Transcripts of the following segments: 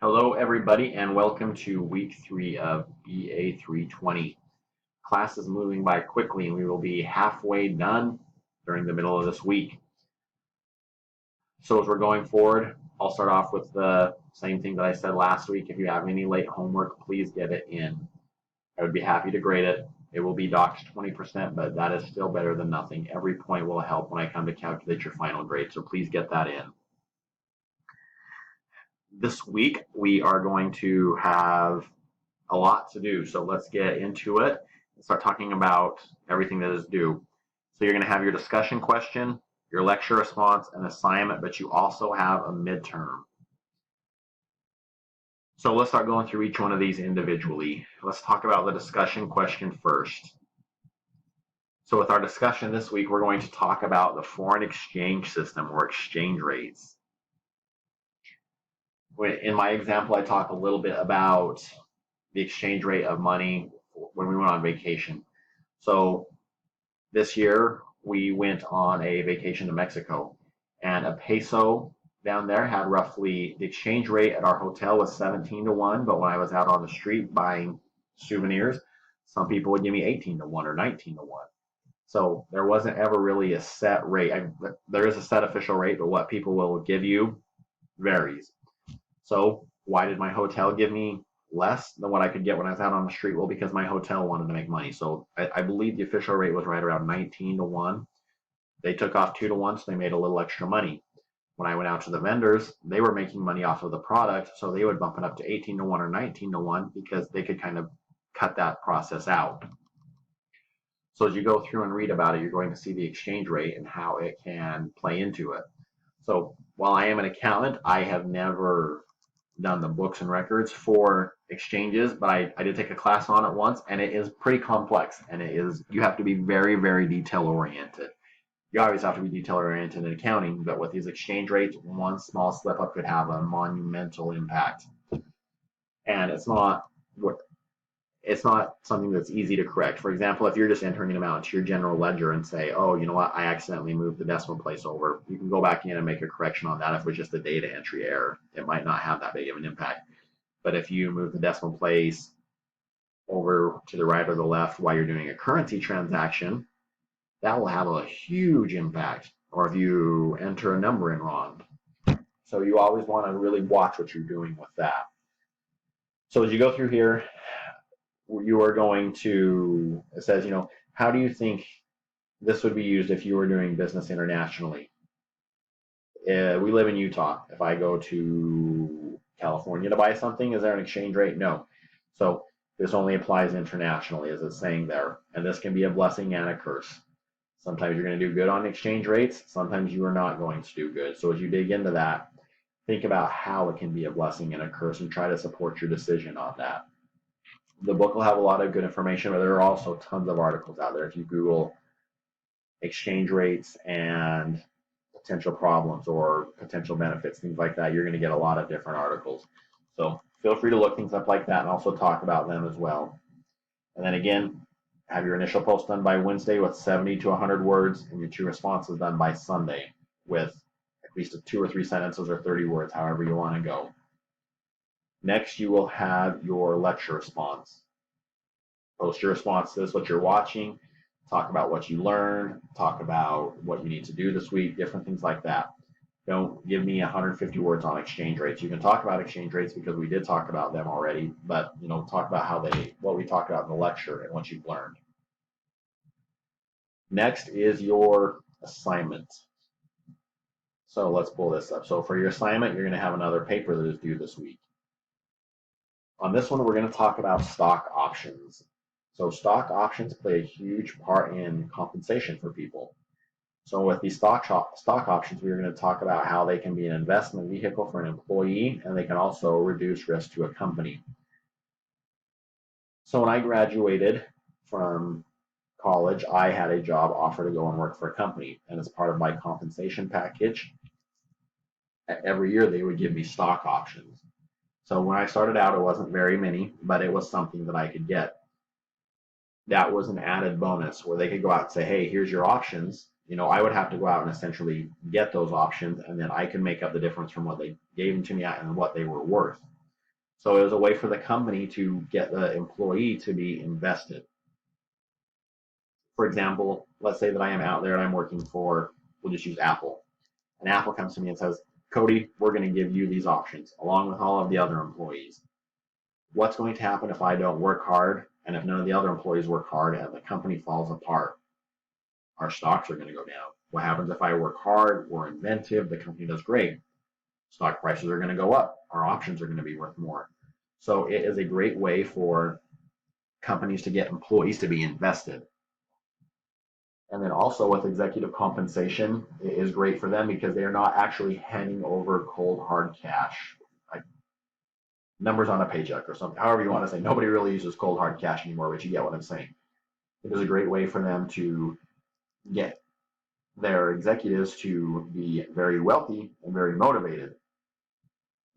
Hello, everybody, and welcome to week 3 of BA320. Class is moving by quickly, and we will be halfway done during the middle of this week. So as we're going forward, I'll start off with the same thing that I said last week. If you have any late homework, please get it in. I would be happy to grade it. It will be docked 20%, but that is still better than nothing. Every point will help when I come to calculate your final grade, so please get that in. This week, we are going to have a lot to do, so let's get into it and start talking about everything that is due. So you're going to have your discussion question, your lecture response, and assignment, but you also have a midterm. So let's start going through each one of these individually. Let's talk about the discussion question first. So with our discussion this week, we're going to talk about the foreign exchange system or exchange rates. In my example, I talk a little bit about the exchange rate of money when we went on vacation. So this year we went on a vacation to Mexico, and a peso down there had roughly, the exchange rate at our hotel was 17 to 1, but when I was out on the street buying souvenirs, some people would give me 18 to 1 or 19 to 1. So there wasn't ever really a set rate. There is a set official rate, but what people will give you varies. So why did my hotel give me less than what I could get when I was out on the street? Well, because my hotel wanted to make money. So I believe the official rate was right around 19 to 1. They took off 2 to 1, so they made a little extra money. When I went out to the vendors, they were making money off of the product, so they would bump it up to 18 to 1 or 19 to 1 because they could kind of cut that process out. So as you go through and read about it, you're going to see the exchange rate and how it can play into it. So while I am an accountant, I have never done the books and records for exchanges, but I did take a class on it once, and it is pretty complex, and you have to be very, very detail oriented. You always have to be detail oriented in accounting, but with these exchange rates, one small slip up could have a monumental impact. And it's not something that's easy to correct. For example, if you're just entering an amount to your general ledger and say, oh, you know what, I accidentally moved the decimal place over, you can go back in and make a correction on that if it was just a data entry error. It might not have that big of an impact. But if you move the decimal place over to the right or the left while you're doing a currency transaction, that will have a huge impact. Or if you enter a number in wrong. So you always want to really watch what you're doing with that. So as you go through here, you are going to, it says, how do you think this would be used if you were doing business internationally? We live in Utah. If I go to California to buy something, is there an exchange rate? No. So this only applies internationally, as it's saying there. And this can be a blessing and a curse. Sometimes you're going to do good on exchange rates. Sometimes you are not going to do good. So as you dig into that, think about how it can be a blessing and a curse and try to support your decision on that. The book will have a lot of good information, but there are also tons of articles out there. If you Google exchange rates and potential problems or potential benefits, things like that, you're going to get a lot of different articles. So feel free to look things up like that and also talk about them as well. And then again, have your initial post done by Wednesday with 70 to 100 words and your 2 responses done by Sunday with at least 2 or 3 sentences or 30 words, however you want to go. Next, you will have your lecture response. Post your response to this, what you're watching, talk about what you learned, talk about what you need to do this week, different things like that. Don't give me 150 words on exchange rates. You can talk about exchange rates because we did talk about them already, but talk about what we talked about in the lecture and what you've learned. Next is your assignment. So let's pull this up. So for your assignment, you're going to have another paper that is due this week. On this one, we're going to talk about stock options. So stock options play a huge part in compensation for people. So with these stock options, we're going to talk about how they can be an investment vehicle for an employee, and they can also reduce risk to a company. So when I graduated from college, I had a job offer to go and work for a company, and as part of my compensation package, every year they would give me stock options. So when I started out, it wasn't very many, but it was something that I could get. That was an added bonus where they could go out and say, hey, here's your options. I would have to go out and essentially get those options, and then I could make up the difference from what they gave them to me at and what they were worth. So it was a way for the company to get the employee to be invested. For example, let's say that I am out there and I'm working for, we'll just use Apple. And Apple comes to me and says, Cody, we're going to give you these options along with all of the other employees. What's going to happen if I don't work hard and if none of the other employees work hard and the company falls apart? Our stocks are going to go down. What happens if I work hard, we're inventive, the company does great? Stock prices are going to go up. Our options are going to be worth more. So it is a great way for companies to get employees to be invested. And then also with executive compensation, it is great for them because they are not actually handing over cold hard cash, like numbers on a paycheck or something, however you want to say. Nobody really uses cold hard cash anymore, but you get what I'm saying. It is a great way for them to get their executives to be very wealthy and very motivated.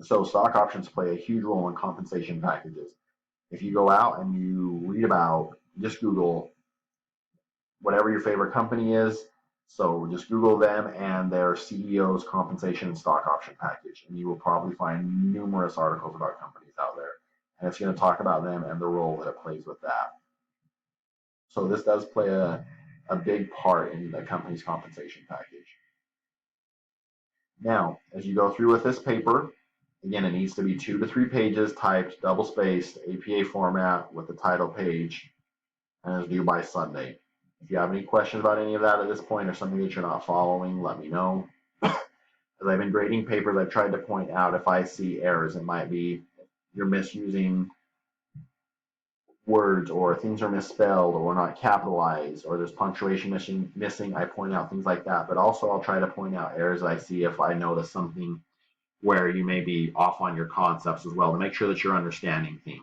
So stock options play a huge role in compensation packages. If you go out and you read about, just Google whatever your favorite company is. So just Google them and their CEO's compensation and stock option package, and you will probably find numerous articles about companies out there. And it's going to talk about them and the role that it plays with that. So this does play a big part in the company's compensation package. Now, as you go through with this paper, again, it needs to be 2 to 3 pages, typed, double-spaced, APA format with the title page, and is due by Sunday. If you have any questions about any of that at this point or something that you're not following, let me know. As I've been grading papers, I've tried to point out if I see errors. It might be you're misusing words, or things are misspelled or not capitalized, or there's punctuation missing. I point out things like that. But also I'll try to point out errors that I see if I notice something where you may be off on your concepts as well, to make sure that you're understanding things.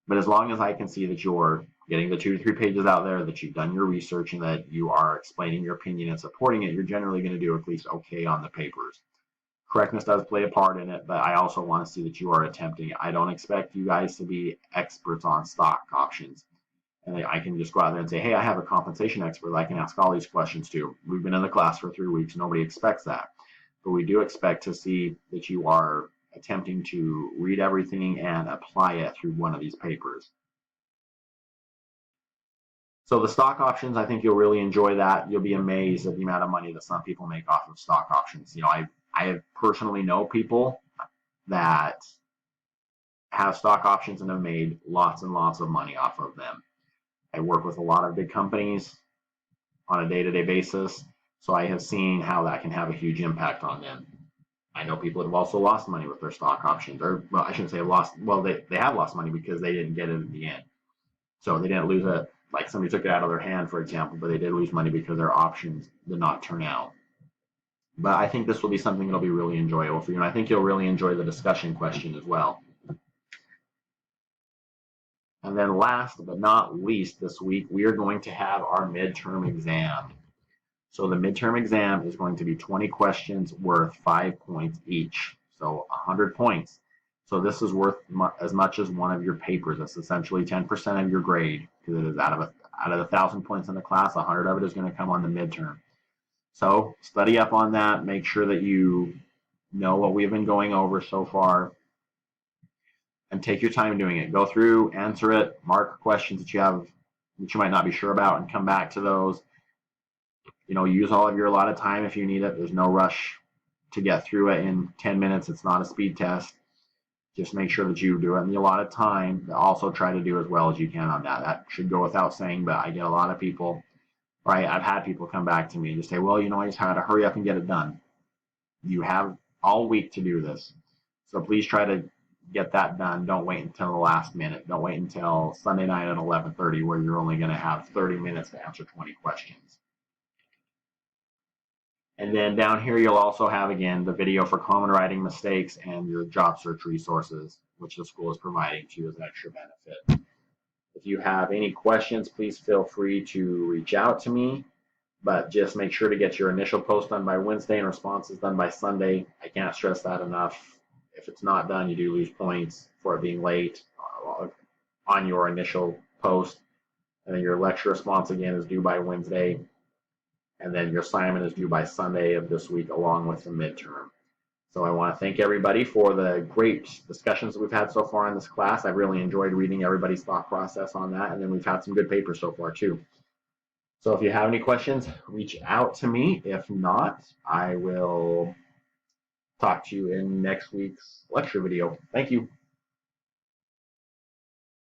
But as long as I can see that you're getting the 2 to 3 pages out there, that you've done your research, and that you are explaining your opinion and supporting it, you're generally going to do at least okay on the papers. Correctness does play a part in it, but I also want to see that you are attempting it. I don't expect you guys to be experts on stock options. And I can just go out there and say, hey, I have a compensation expert that I can ask all these questions to. We've been in the class for 3 weeks. Nobody expects that. But we do expect to see that you are attempting to read everything and apply it through one of these papers. So the stock options, I think you'll really enjoy that. You'll be amazed at the amount of money that some people make off of stock options. You know, I personally know people that have stock options and have made lots and lots of money off of them. I work with a lot of big companies on a day-to-day basis, so I have seen how that can have a huge impact on them. I know people that have also lost money with their stock options, or, well, I shouldn't say lost. Well, they have lost money because they didn't get it in the end. So they didn't lose it, like somebody took it out of their hand, for example, but they did lose money because their options did not turn out. But I think this will be something that'll be really enjoyable for you, and I think you'll really enjoy the discussion question as well. And then last but not least, this week, we are going to have our midterm exam. So the midterm exam is going to be 20 questions worth 5 points each, so 100 points. So this is worth as much as one of your papers. That's essentially 10% of your grade, because it is out of 1,000 points in the class, 100 of it is going to come on the midterm. So study up on that. Make sure that you know what we've been going over so far, and take your time doing it. Go through, answer it, mark questions that you have that you might not be sure about, and come back to those. You know, use all of your allotted time if you need it. There's no rush to get through it in 10 minutes. It's not a speed test. Just make sure that you do it in the allotted time. Also try to do as well as you can on that. That should go without saying, but I get a lot of people, right? I've had people come back to me and just say, well, you know, I just had to hurry up and get it done. You have all week to do this. So please try to get that done. Don't wait until the last minute. Don't wait until Sunday night at 11:30, where you're only going to have 30 minutes to answer 20 questions. And then down here, you'll also have, again, the video for common writing mistakes and your job search resources, which the school is providing to you as an extra benefit. If you have any questions, please feel free to reach out to me, but just make sure to get your initial post done by Wednesday and responses done by Sunday. I can't stress that enough. If it's not done, you do lose points for it being late on your initial post. And then your lecture response, again, is due by Wednesday. And then your assignment is due by Sunday of this week, along with the midterm. So I want to thank everybody for the great discussions that we've had so far in this class. I've really enjoyed reading everybody's thought process on that, and then we've had some good papers so far too. So if you have any questions, reach out to me. If not, I will talk to you in next week's lecture video. Thank you.